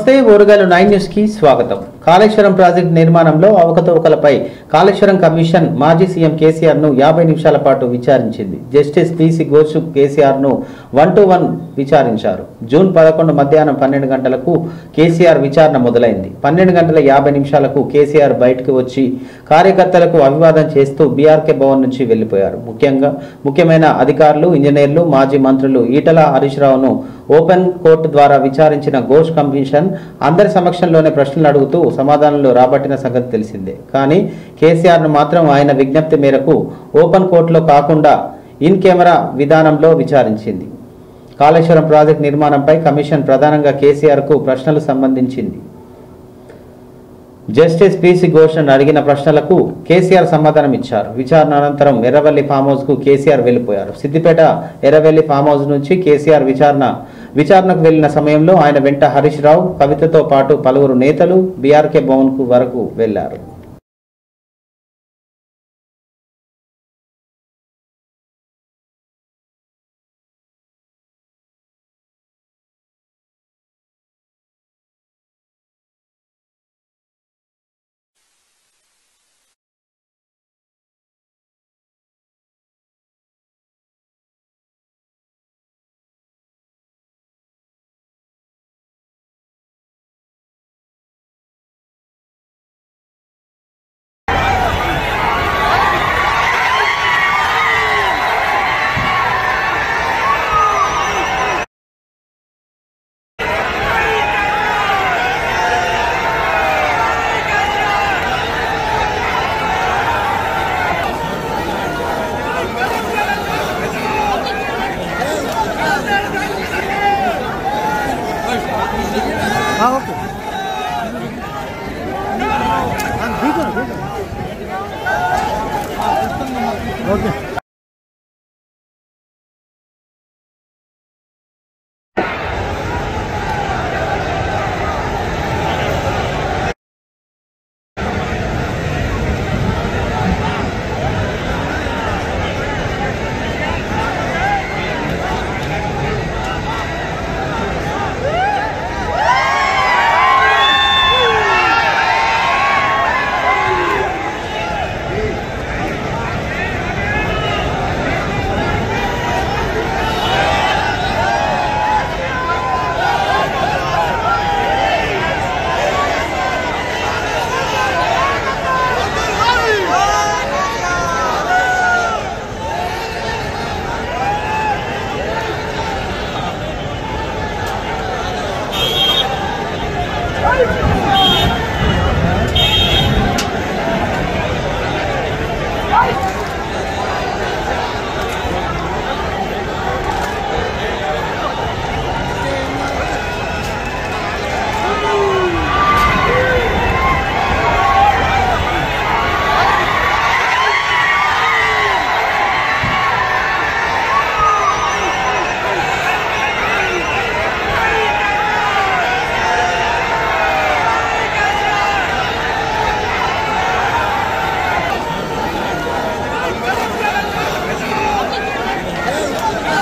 నమస్తే ఓరుగల్లు 9 న్యూస్ కి స్వాగతం. కాళేశ్వరం ప్రాజెక్టు నిర్మాణంలో అవకతవకలపై కాళేశ్వరం కమిషన్ మాజీ సీఎం కేసీఆర్ ను 50 నిమిషాల పాటు విచారించింది. జస్టిస్ పీసీ ఘోష్ కేసీఆర్ ను 1-to-1 విచారించారు. జూన్ 11 మధ్యాహ్నం 12 గంటలకు కేసీఆర్ విచారణ మొదలైంది. 12 గంటల 50 నిమిషాలకు కేసీఆర్ బయటకు వచ్చి కార్యకర్తలకు అభివాదం చేస్తూ బీఆర్కే భవన్ నుంచి వెళ్లిపోయారు. ముఖ్యమైన అధికారులు, ఇంజనీర్లు, మాజీ మంత్రులు ఈటల హరీష్ రావును ఓపెన్ కోర్టు ద్వారా విచారించిన ఘోష్ కమిషన్ అందరి సమక్షంలోనే ప్రశ్నలు అడుగుతూ సమాధానాలు రాబట్టిన సంగతి తెలిసిందే. కానీ కేసీఆర్ ను మాత్రం ఆయన విజ్ఞప్తి మేరకు ఓపెన్ కోర్టులో కాకుండా ఇన్ కెమెరా విధానంలో విచారించింది. కాళేశ్వరం ప్రాజెక్టు నిర్మాణంపై కమిషన్ ప్రధానంగా కేసీఆర్ కు ప్రశ్నలు సంబంధించింది. జస్టిస్ పీసీ ఘోష్ అడిగిన ప్రశ్నలకు కేసీఆర్ సమాధానం ఇచ్చారు. విచారణ అనంతరం ఎర్రవెల్లి ఫామ్ హౌస్ కు కేసీఆర్ వెళ్లిపోయారు. సిద్దిపేట ఎర్రవెల్లి ఫామ్ హౌస్ నుంచి కేసీఆర్ విచారణకు వెళ్లిన సమయంలో ఆయన వెంట హరీష్ రావు, కవితతో పాటు పలువురు నేతలు బీఆర్కే భవన్ కు వరకు వెళ్లారు. ఓకే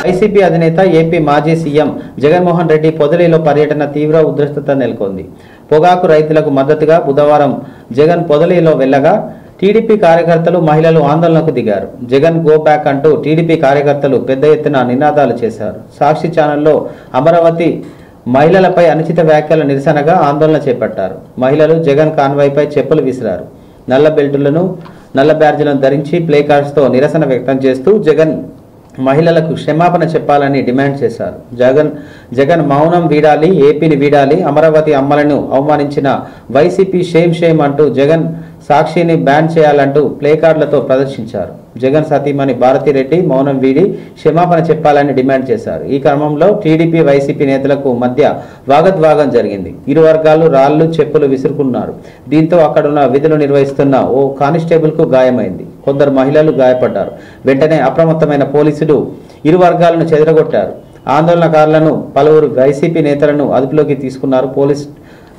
వైసీపీ అధినేత ఏపీ మాజీ సీఎం జగన్మోహన్ రెడ్డి పొదలిలో పర్యటన తీవ్ర ఉద్రిక్తత నెలకొంది. పొగాకు రైతులకు మద్దతుగా బుధవారం జగన్ పొదలిలో వెళ్లగా టీడీపీ కార్యకర్తలు, మహిళలు ఆందోళనకు దిగారు. జగన్ గో బ్యాక్ అంటూ టీడీపీ కార్యకర్తలు పెద్ద ఎత్తున నినాదాలు చేశారు. సాక్షి ఛానల్లో అమరావతి మహిళలపై అనుచిత వ్యాఖ్యల నిరసనగా ఆందోళన చేపట్టారు. మహిళలు జగన్ కాన్వాయ్పై చెప్పులు విసిరారు. నల్ల బెల్టులను, నల్ల బ్యాడ్జీలను ధరించి ప్లే కార్డ్స్తో నిరసన వ్యక్తం చేస్తూ జగన్ మహిళలకు క్షమాపణ చెప్పాలని డిమాండ్ చేశారు. జగన్ మౌనం వీడాలి, ఏపీని వీడాలి, అమరావతి అమ్మలను అవమానించిన వైసీపీ షేమ్ అంటూ జగన్ సాక్షిని బ్యాన్ చేయాలంటూ ప్లేకార్డులతో ప్రదర్శించారు. జగన్ సతీమణి భారతిరెడ్డి మౌనం వీడి క్షమాపణ చెప్పాలని డిమాండ్ చేశారు. ఈ క్రమంలో టీడీపీ, వైసీపీ నేతలకు మధ్య వాగ్వాదం జరిగింది. ఇరు వర్గాలు రాళ్లు, చెప్పులు విసురుకున్నారు. దీంతో అక్కడున్న విధులు నిర్వహిస్తున్న ఓ కానిస్టేబుల్ కు గాయమైంది. కొందరు మహిళలు గాయపడ్డారు. వెంటనే అప్రమత్తమైన పోలీసులు ఇరు వర్గాలను చెదరగొట్టారు. ఆందోళనకారులను, పలువురు వైసీపీ నేతలను అదుపులోకి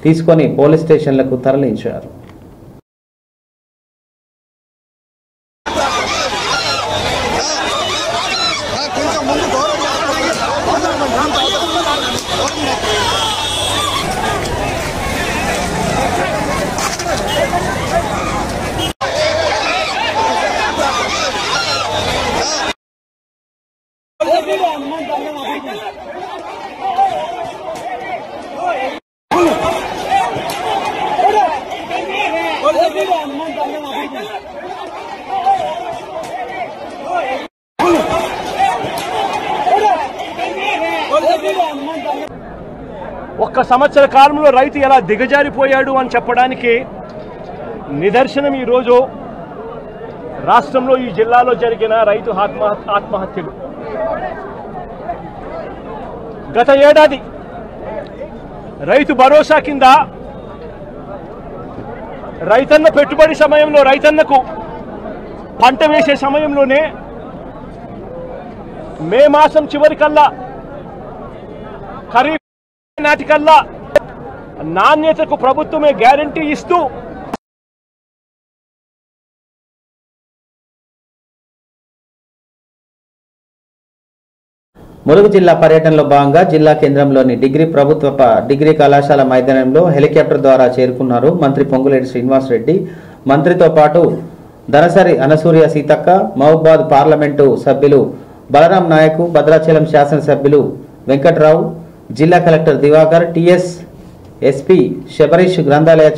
తీసుకొని పోలీస్ స్టేషన్లకు తరలించారు. ఒక్క సంవత్సర కాలంలో రైతు ఎలా దిగజారిపోయాడు అని చెప్పడానికి నిదర్శనం ఈరోజు రాష్ట్రంలో ఈ జిల్లాలో జరిగిన రైతు ఆత్మహత్యలు. గత ఏడాది రైతు భరోసా కింద రైతన్న పెట్టుబడి సమయంలో రైతన్నకు పంట వేసే సమయంలోనే మే మాసం చివరికల్లా ఖరీఫ్ నాటికల్లా నాణ్యతకు ప్రభుత్వమే గ్యారంటీ ఇస్తూ ములుగు జిల్లా పర్యటనలో భాగంగా జిల్లా కేంద్రంలోని ప్రభుత్వ డిగ్రీ కళాశాల మైదానంలో హెలికాప్టర్ ద్వారా చేరుకున్నారు మంత్రి పొంగులేటి శ్రీనివాస్ రెడ్డి. మంత్రితో పాటు దనసరి అనసూయ సీతక్క, మహబూబాద్ పార్లమెంటు సభ్యులు బలరాం నాయక్, భద్రాచలం శాసనసభ్యులు వెంకట్రావు, జిల్లా collector Diwakar, TS SP Sabarish, గ్రంథాలయ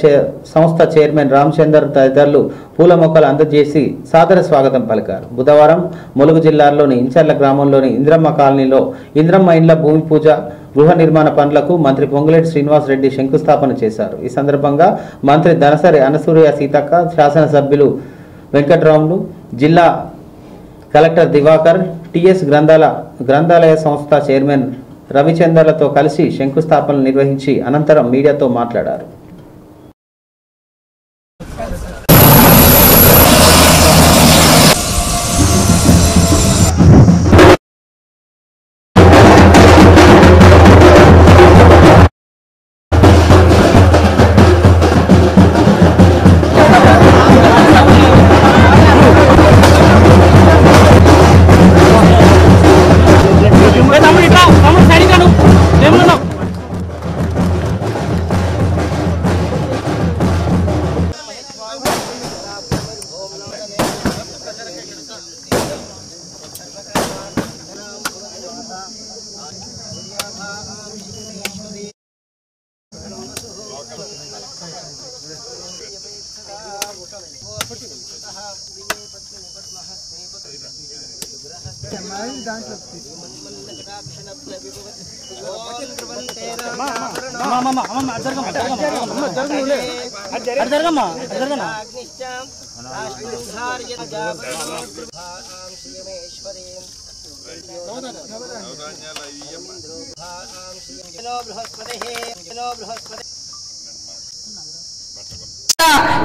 సంస్థ చైర్మన్ రామచందర్ తదితరులు పూల మొక్కలు అందజేసి సాదర స్వాగతం పలికారు. బుధవారం ములుగు జిల్లాలోని ఇంచర్ల గ్రామంలోని ఇంద్రమ్మ కాలనీలో ఇంద్రమ్మ ఇండ్ల భూమి పూజ, గృహ నిర్మాణ పనులకు మంత్రి పొంగులేటి శ్రీనివాస్ రెడ్డి శంకుస్థాపన చేశారు. ఈ సందర్భంగా మంత్రి దనసరి అనసూయ సీతక్క, శాసనసభ్యులు వెంకట్రావులు, జిల్లా కలెక్టర్ దివాకర్, టీఎస్ గ్రంథాలయ సంస్థ చైర్మన్ రవిచందర్లతో కలిసి శంకుస్థాపన నిర్వహించి అనంతరం మీడియాతో మాట్లాడారు.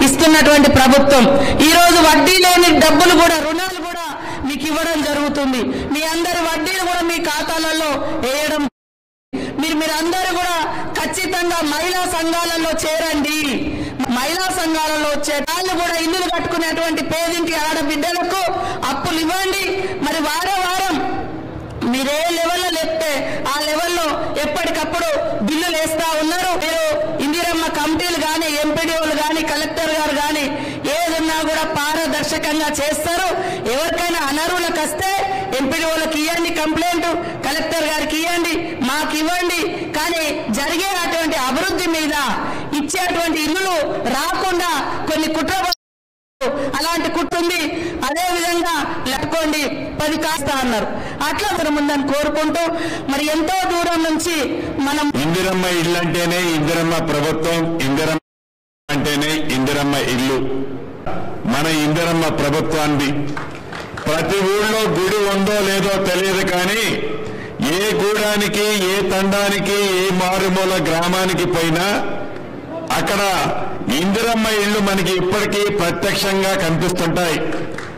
ఇస్తున్నటువంటి ప్రభుత్వం ఈ రోజు వడ్డీ లేని డబ్బులు కూడా, రుణాలు కూడా మీకు ఇవ్వడం జరుగుతుంది. మీ అందరి వడ్డీలు కూడా మీ ఖాతాలలో వేయడం. మీరందరూ కూడా ఖచ్చితంగా మహిళా సంఘాలలో చేరండి. మహిళా సంఘాలలో వాళ్ళు కూడా ఇల్లులు కట్టుకునేటువంటి పేదింటి ఆడబిడ్డలకు అప్పులు ఇవ్వండి. మరి వారం మీరే లెవెల్లో లేస్తే ఆ లెవెల్లో ఎప్పటికప్పుడు బిల్లులు వేస్తా ఉన్నారు. మీరు ఇందిరమ్మ కమిటీలు కానీ, ఎంపీడీఓలు కానీ, కలెక్టర్ గారు కానీ ఏదున్నా కూడా పారదర్శకంగా చేస్తారు. ఎవరికైనా అనర్హులకు వస్తే ఎంపీడీఓలకు ఇవ్వండి కంప్లైంట్, కలెక్టర్ గారికి ఇవ్వండి, మాకు ఇవ్వండి. కానీ జరిగేటువంటి అభివృద్ధి మీద ఇచ్చేటువంటి ఇల్లులు రాకుండా కొన్ని కుట్ర అలాంటి కుట్టుంది. అదే విధంగా లెక్కోండి 10 కాస్తా అన్నారు. అట్లా ముందని కోరుకుంటూ మరి ఎంతో దూరం నుంచి మనం ఇందిరమ్మ ఇల్లు అంటేనే ఇందిరమ్మ ప్రభుత్వం, ఇందిరమ్మ అంటేనే ఇందిరమ్మ ఇల్లు. మన ఇందిరమ్మ ప్రభుత్వాన్ని ప్రతి ఊళ్ళో గుడి ఉందో లేదో తెలియదు, కానీ ఏ గూడానికి, ఏ తండానికి, ఏ మారుమూల గ్రామానికి పోయినా అక్కడ ఇందిరమ్మ ఇళ్లు మనకి ఇప్పటికీ ప్రత్యక్షంగా కనిపిస్తుంటాయి.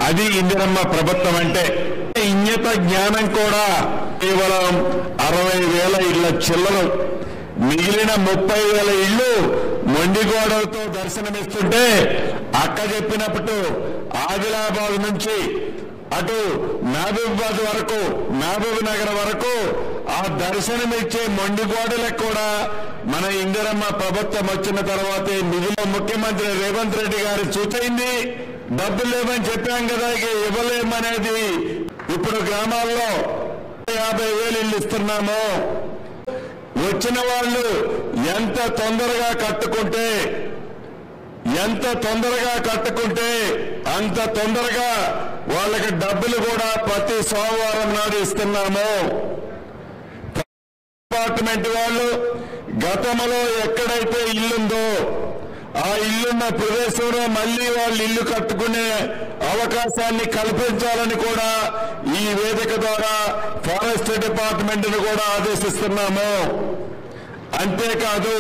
అది ఇందిరమ్మ ప్రభుత్వం అంటే. ఇంగిత జ్ఞానం కూడా కేవలం 60,000 ఇళ్ల చిల్లలు, మిగిలిన 30,000 ఇళ్లు మొండిగోడలతో దర్శనమిస్తుంటే అక్క చెప్పినప్పుడు ఆదిలాబాద్ నుంచి అటు మహబూబాబాద్ వరకు, మహబూబ్ నగర్ వరకు ఆ దర్శనమిచ్చే మొండిగోడలకు కూడా మన ఇందిరమ్మ ప్రభుత్వం వచ్చిన తర్వాతే నిధులు ముఖ్యమంత్రి రేవంత్ రెడ్డి గారు సూచయింది. డబ్బులు లేవని చెప్పాం కదా, ఇక ఇవ్వలేమనేది. ఇప్పుడు గ్రామాల్లో 50,000 ఇల్లు ఇస్తున్నాము. వచ్చిన వాళ్ళు ఎంత తొందరగా కట్టుకుంటే అంత తొందరగా వాళ్ళకి డబ్బులు కూడా ప్రతి సోమవారం నాడు ఇస్తున్నాము. డిపార్ట్మెంట్ వాళ్ళు, గతంలో ఎక్కడైతే ఇల్లుందో ఆ ఇల్లున్న ప్రదేశంలో మళ్ళీ వాళ్ళు ఇల్లు కట్టుకునే అవకాశాన్ని కల్పించాలని కూడా ఈ వేదిక ద్వారా ఫారెస్ట్ డిపార్ట్మెంట్ ను కూడా ఆదేశిస్తున్నాము. అంతేకాదు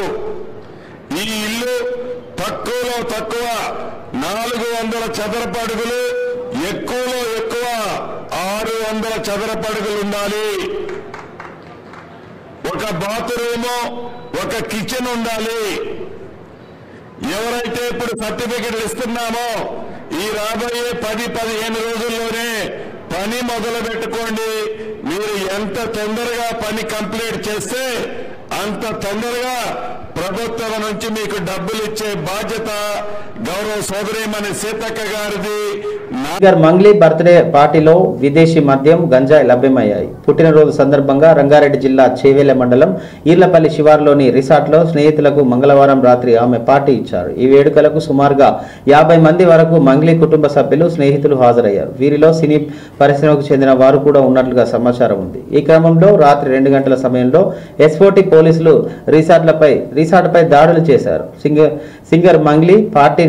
ఈ ఇల్లు తక్కువలో తక్కువ 400 చదరపు అడుగులు, ఎక్కువలో ఎక్కువ 600 చదరపు అడుగులు ఉండాలి. ఒక బాత్రూము, ఒక కిచెన్ ఉండాలి. ఎవరైతే ఇప్పుడు సర్టిఫికెట్లు ఇస్తున్నామో ఈ రాబోయే 10-15 రోజుల్లోనే పని మొదలు పెట్టుకోండి. మీరు ఎంత తొందరగా పని కంప్లీట్ చేస్తే అంత తొందరగా ప్రభుత్వం నుంచి మీకు డబ్బులు ఇచ్చే బాధ్యత గౌరవ సోదరీమణి సీతక్క గారిది. మంగ్లీ బర్త్డే పార్టీలో విదేశీ మద్యం, గంజాయి లభ్యమయ్యాయి. పుట్టినరోజు సందర్భంగా రంగారెడ్డి జిల్లా చేవెళ్ల మండలం ఈర్లపల్లి శివారులోని రిసార్ట్లో స్నేహితులకు మంగళవారం రాత్రి ఆమె పార్టీ ఇచ్చారు. ఈ వేడుకలకు సుమారుగా 50 మంది వరకు మంగ్లీ కుటుంబ సభ్యులు, స్నేహితులు హాజరయ్యారు. వీరిలో సినీ పరిశ్రమకు చెందిన వారు కూడా ఉన్నట్లుగా సమాచారం ఉంది. ఈ క్రమంలో రాత్రి 2 గంటల సమయంలో ఎస్ఓటీ పోలీసులు రిసార్ట్పై దాడులు చేశారు. సింగర్ మంగ్లీ పార్టీ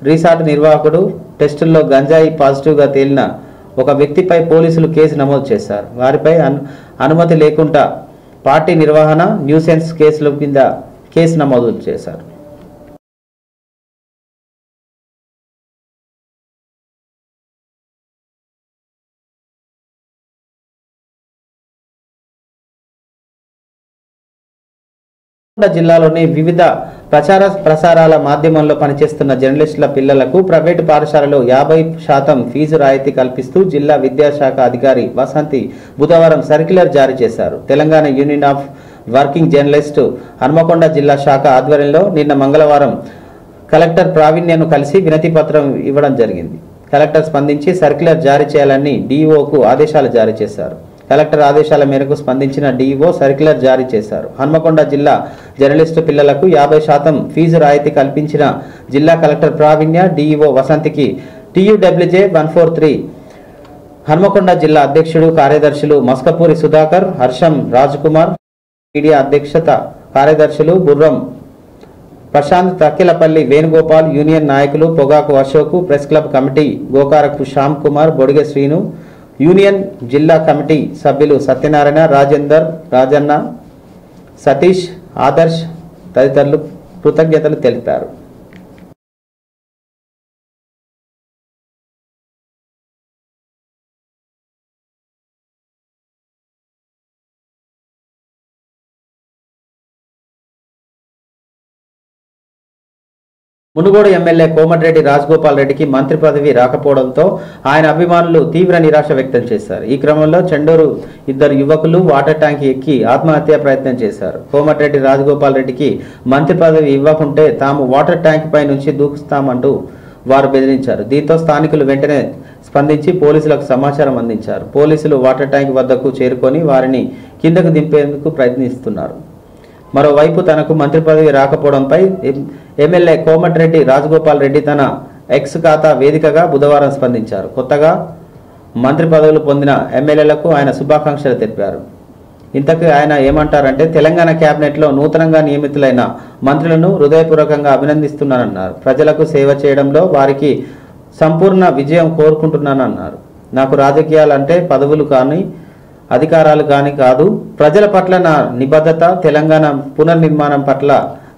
రిసార్ట్ నిర్వాహకుడు టెస్టుల్లో గంజాయి పాజిటివ్గా తేలిన ఒక వ్యక్తిపై పోలీసులు కేసు నమోదు చేశారు. వారిపై అనుమతి లేకుండా పార్టీ నిర్వహణ, న్యూసెన్స్ కేసుల కింద కేసు నమోదు చేశారు. జిల్లాలోని వివిధ ప్రసారాల మాధ్యమంలో పనిచేస్తున్న జర్నలిస్టుల పిల్లలకు ప్రైవేటు పాఠశాలలో 50% ఫీజు రాయితీ కల్పిస్తూ జిల్లా విద్యాశాఖ అధికారి వసంతి బుధవారం సర్క్యులర్ జారీ చేశారు. Telangana union of working journalist Hanamkonda జిల్లా శాఖ ఆధ్వర్యంలో నిన్న మంగళవారం కలెక్టర్ ప్రావీణ్యను కలిసి వినతి పత్రం ఇవ్వడం జరిగింది. కలెక్టర్ స్పందించి సర్క్యులర్ జారీ చేయాలని డీఈఓకు ఆదేశాలు జారీ చేశారు. కలెక్టర్ ఆదేశాల మేరకు స్పందించిన డీఈఓ సర్క్యులర్ జారీ చేశారు. హన్మకొండ జిల్లా జర్నలిస్టు పిల్లలకు 50% ఫీజు రాయితీ కల్పించిన జిల్లా కలెక్టర్ ప్రావీణ్య, డీఈఓ వసంతికి TUWJ 143 హన్మకొండ జిల్లా అధ్యక్షుడు, కార్యదర్శులు మస్కపూరి సుధాకర్, హర్షం రాజ్కుమార్, మీడియా అధ్యక్షత కార్యదర్శులు గుర్రం ప్రశాంత్, తక్కిలపల్లి వేణుగోపాల్, యూనియన్ నాయకులు Pogaku Ashok, press club committee Gokarapu Shyam Kumar, Bodige Srinu, union జిల్లా కమిటీ సభ్యులు సత్యనారాయణ, రాజేందర్, రాజన్న, సతీష్, ఆదర్శ్ తదితరులు కృతజ్ఞతలు తెలిపారు. మునుగోడు ఎమ్మెల్యే కోమటిరెడ్డి రాజగోపాల్ రెడ్డికి మంత్రి పదవి రాకపోవడంతో ఆయన అభిమానులు తీవ్ర నిరాశ వ్యక్తం చేశారు. ఈ క్రమంలో చెండూరు 2 యువకులు వాటర్ ట్యాంక్ ఎక్కి ఆత్మహత్యా ప్రయత్నం చేశారు. కోమటిరెడ్డి రాజగోపాల్ రెడ్డికి మంత్రి పదవి ఇవ్వకుంటే తాము వాటర్ ట్యాంక్ పై నుంచి దూకుస్తామంటూ వారు బెదిరించారు. దీంతో స్థానికులు వెంటనే స్పందించి పోలీసులకు సమాచారం అందించారు. పోలీసులు వాటర్ ట్యాంక్ వద్దకు చేరుకొని వారిని కిందకు దింపేందుకు ప్రయత్నిస్తున్నారు. మరోవైపు తనకు మంత్రి పదవి రాకపోవడంపై ఎమ్మెల్యే కోమటిరెడ్డి రాజగోపాల్ రెడ్డి తన ఎక్స్ ఖాతా వేదికగా బుధవారం స్పందించారు. కొత్తగా మంత్రి పదవులు పొందిన ఎమ్మెల్యేలకు ఆయన శుభాకాంక్షలు తెలిపారు. ఇంతకు ఆయన ఏమంటారంటే, తెలంగాణ కేబినెట్లో నూతనంగా నియమితులైన మంత్రులను హృదయపూర్వకంగా అభినందిస్తున్నానన్నారు. ప్రజలకు సేవ చేయడంలో వారికి సంపూర్ణ విజయం కోరుకుంటున్నానన్నారు. నాకు రాజకీయాలంటే పదవులు కానీ అధికారాలు కానీ కాదు, ప్రజల పట్ల నా నిబద్ధత, తెలంగాణ పునర్నిర్మాణం పట్ల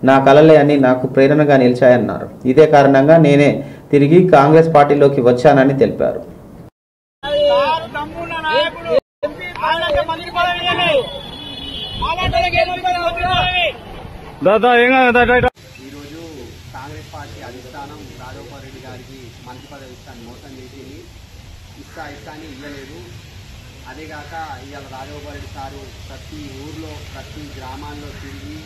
నా కలలే అని నాకు ప్రేరణగా నిలిచాయన్నారు. ఇదే కారణంగా నేనే తిరిగి కాంగ్రెస్ పార్టీలోకి వచ్చానని తెలిపారు. ఈరోజు కాంగ్రెస్ పార్టీ అధిష్టానం రాజగోపాల్ రెడ్డి గారికి మంత్రి పదవి ఇస్తాను మోసం చేసింది. ఇస్తాని ఇవ్వలేదు. అదేగాక ఇవాళ రాజగోపాల్ రెడ్డి సారు ప్రతి ఊర్లో, ప్రతి గ్రామాల్లో తిరిగి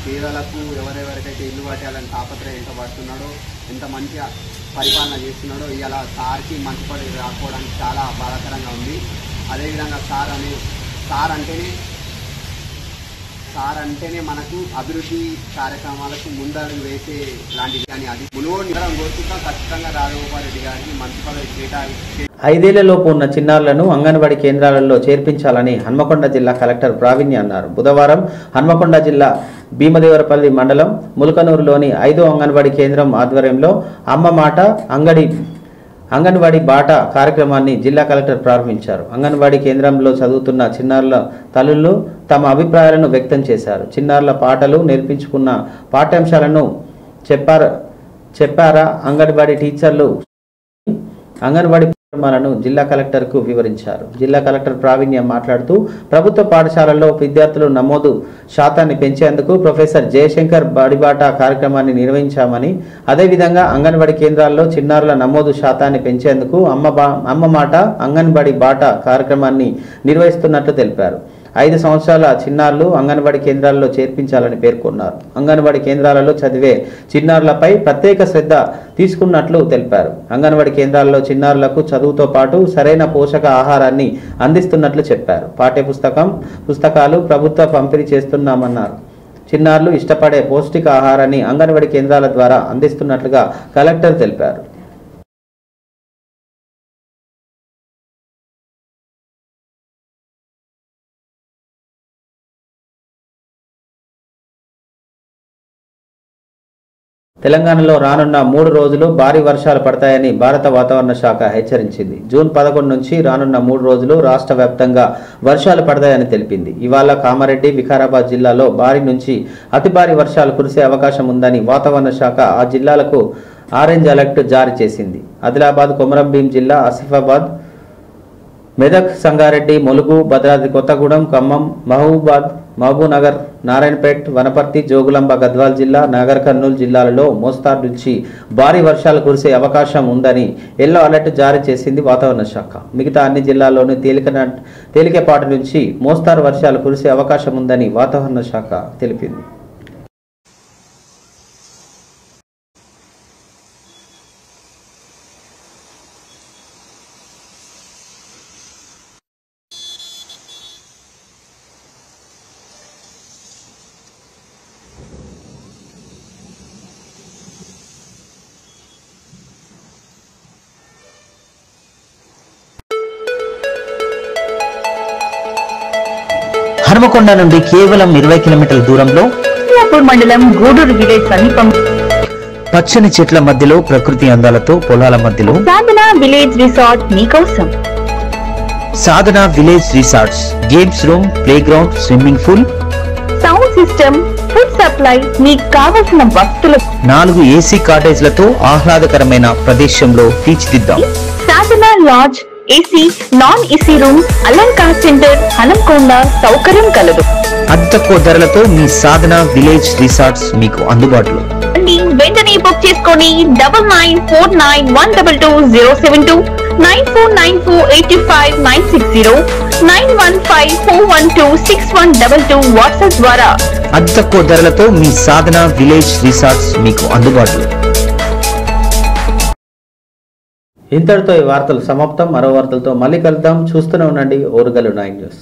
పేదలకు ఎవరెవరికైతే ఇల్లు కట్టాలని తాపత్రయం ఎంత పడుతున్నాడో, ఎంత మంచిగా పరిపాలన చేస్తున్నాడో, ఇవాళ సార్కి మంత్రి పదవి రాకపోవడానికి చాలా బాధాకరంగా ఉంది. అదేవిధంగా సార్ అంటేనే సార్ అంటేనే మనకు అభివృద్ధి కార్యక్రమాలకు ముందడుగు వేసే లాంటిది. కానీ అది మునుగోడు కోరుకుంటాం. ఖచ్చితంగా రాజగోపాల్ రెడ్డి గారికి మంత్రి పదవి కేటాయించి 5 ఏళ్లలోపు ఉన్న చిన్నారులను అంగన్వాడీ కేంద్రాలలో చేర్పించాలని హన్మకొండ జిల్లా కలెక్టర్ ప్రావీణ్య అన్నారు. బుధవారం హన్మకొండ జిల్లా భీమదేవరపల్లి మండలం ములకనూరులోని 5వ అంగన్వాడీ కేంద్రం ఆధ్వర్యంలో అమ్మ మాట అంగన్వాడీ బాట కార్యక్రమాన్ని జిల్లా కలెక్టర్ ప్రారంభించారు. అంగన్వాడీ కేంద్రంలో చదువుతున్న చిన్నారుల తల్లులు తమ అభిప్రాయాలను వ్యక్తం చేశారు. చిన్నారుల పాటలు నేర్పించుకున్న పాఠ్యాంశాలను చెప్పారా అంగన్వాడీ టీచర్లు అంగన్వాడీ కార్యక్రమాలను జిల్లా కలెక్టర్కు వివరించారు. జిల్లా కలెక్టర్ ప్రావీణ్య మాట్లాడుతూ ప్రభుత్వ పాఠశాలల్లో విద్యార్థుల నమోదు శాతాన్ని పెంచేందుకు ప్రొఫెసర్ జయశంకర్ బడిబాట కార్యక్రమాన్ని నిర్వహించామని, అదేవిధంగా అంగన్వాడీ కేంద్రాల్లో చిన్నారుల నమోదు శాతాన్ని పెంచేందుకు అమ్మ మాట అంగన్వాడీ బాట కార్యక్రమాన్ని నిర్వహిస్తున్నట్లు తెలిపారు. 5 సంవత్సరాల చిన్నారులు అంగన్వాడీ కేంద్రాల్లో చేర్పించాలని పేర్కొన్నారు. అంగన్వాడీ కేంద్రాలలో చదివే చిన్నారులపై ప్రత్యేక శ్రద్ధ తీసుకున్నట్లు తెలిపారు. అంగన్వాడీ కేంద్రాల్లో చిన్నారులకు చదువుతో పాటు సరైన పోషక ఆహారాన్ని అందిస్తున్నట్లు చెప్పారు. పుస్తకాలు ప్రభుత్వ పంపిణీ చేస్తున్నామన్నారు. చిన్నారులు ఇష్టపడే పౌష్టిక ఆహారాన్ని అంగన్వాడీ కేంద్రాల ద్వారా అందిస్తున్నట్లుగా కలెక్టర్ తెలిపారు. తెలంగాణలో రానున్న 3 రోజులు భారీ వర్షాలు పడతాయని భారత వాతావరణ శాఖ హెచ్చరించింది. జూన్ 11 నుంచి రానున్న 3 రోజులు రాష్ట్ర వ్యాప్తంగా వర్షాలు పడతాయని తెలిపింది. ఇవాళ కామారెడ్డి, వికారాబాద్ జిల్లాలో భారీ నుంచి అతి భారీ వర్షాలు కురిసే అవకాశం ఉందని వాతావరణ శాఖ ఆ జిల్లాలకు ఆరెంజ్ అలర్ట్ జారీ చేసింది. ఆదిలాబాద్, కొమరంభీం జిల్లా, ఆసిఫాబాద్, మెదక్, సంగారెడ్డి, ములుగు, భద్రాద్రి కొత్తగూడెం, ఖమ్మం, మహబూబ్నగర్, నారాయణపేట్, వనపర్తి, జోగులాంబ, గద్వాల్ జిల్లా, నాగర్ కర్నూలు జిల్లాలలో మోస్తారు నుంచి భారీ వర్షాలు కురిసే అవకాశం ఉందని ఎల్లో అలర్ట్ జారీ చేసింది వాతావరణ శాఖ. మిగతా అన్ని జిల్లాల్లోనూ తేలికపాటి నుంచి మోస్తారు వర్షాలు కురిసే అవకాశం ఉందని వాతావరణ శాఖ తెలిపింది. హన్మకొండ నుండి కేవలం 20 కిలోమీటర్ల దూరంలో మండలం గూడూరు విలేజ్ సమీపం పచ్చని చెట్ల మధ్యలో ప్రకృతి అందాలతో పొలాల మధ్యలో సాధన విలేజ్ రిసార్ట్ మీకోసం. Sadhana village resorts, games room, playground, swimming pool, sound system, food supply, మీకు కావలసిన వస్తువులు, 4 ఏసీ కాటేజ్లతో ఆహ్లాదకరమైన ప్రదేశంలో తీర్చిదిద్దాం. Sadhana lodge, AC, non AC room, Alankar centre, Hanamkonda సౌకర్యం కలదు. అతి తక్కువ ధరలతో మీ సాధన విలేజ్ రిసార్ట్స్ మీకు అందుబాటులో. వెంటనే బుక్ చేసుకొని 9949122072 949485960915412612 వాట్సాప్ ద్వారా అతి తక్కువ ధరలతో మీ సాధన విలేజ్ రిసార్ట్స్ మీకు అందుబాటులో. ఇంతటితో ఈ వార్తలు సమాప్తం. మరో వార్తలతో మళ్ళీ కలుద్దాం. చూస్తూనే ఉండండి ఓరుగల్లు 9 న్యూస్.